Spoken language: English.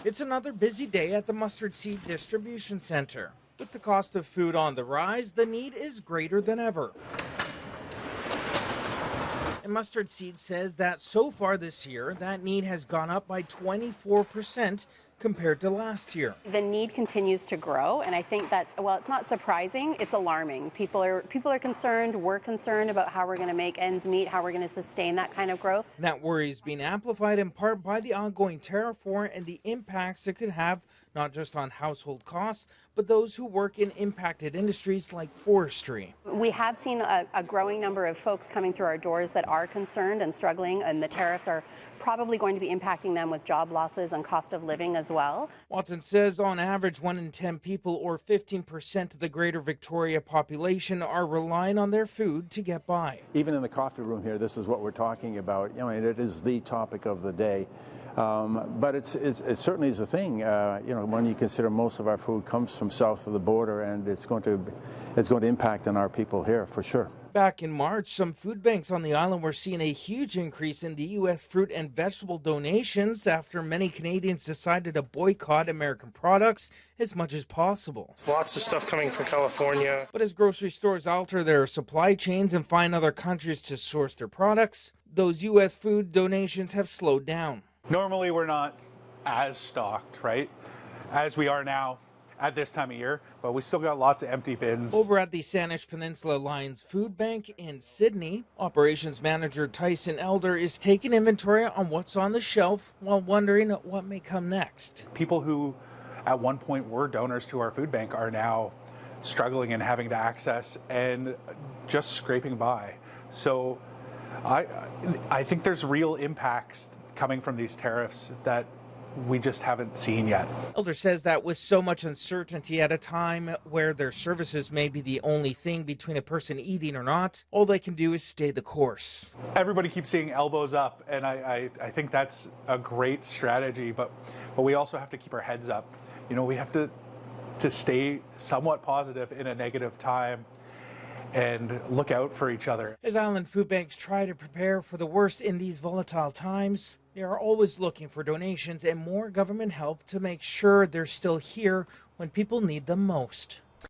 It's another busy day at the Mustard Seed Distribution Center. With the cost of food on the rise, the need is greater than ever. And Mustard Seed says that so far this year, that need has gone up by 24% compared to last year. The need continues to grow, and I think that's, well, it's not surprising, it's alarming. People are concerned, we're concerned about how we're going to make ends meet, how we're going to sustain that kind of growth. That worry is being amplified in part by the ongoing tariff war and the impacts it could have not just on household costs, but those who work in impacted industries like forestry. We have seen a growing number of folks coming through our doors that are concerned and struggling, and the tariffs are probably going to be impacting them with job losses and cost of living as well. Watson says on average 1 in 10 people, or 15% of the greater Victoria population, are relying on their food to get by. Even in the coffee room here, this is what we're talking about. It is the topic of the day. But it certainly is a thing, when you consider most of our food comes from south of the border, and it's going to impact on our people here for sure. Back in March, some food banks on the island were seeing a huge increase in the U.S. fruit and vegetable donations after many Canadians decided to boycott American products as much as possible. There's lots of stuff coming from California. But as grocery stores alter their supply chains and find other countries to source their products, those U.S. food donations have slowed down. Normally we're not as stocked, right, as we are now at this time of year, but we still got lots of empty bins. Over at the Saanich Peninsula Lions Food Bank in Sydney, operations manager Tyson Elder is taking inventory on what's on the shelf while wondering what may come next. People who at one point were donors to our food bank are now struggling and having to access and just scraping by. So I think there's real impacts coming from these tariffs that we just haven't seen yet. Elder says that with so much uncertainty at a time where their services may be the only thing between a person eating or not, all they can do is stay the course. Everybody keeps seeing elbows up, and I think that's a great strategy, but we also have to keep our heads up. We have to stay somewhat positive in a negative time and look out for each other. As island food banks try to prepare for the worst in these volatile times, they are always looking for donations and more government help to make sure they're still here when people need them most.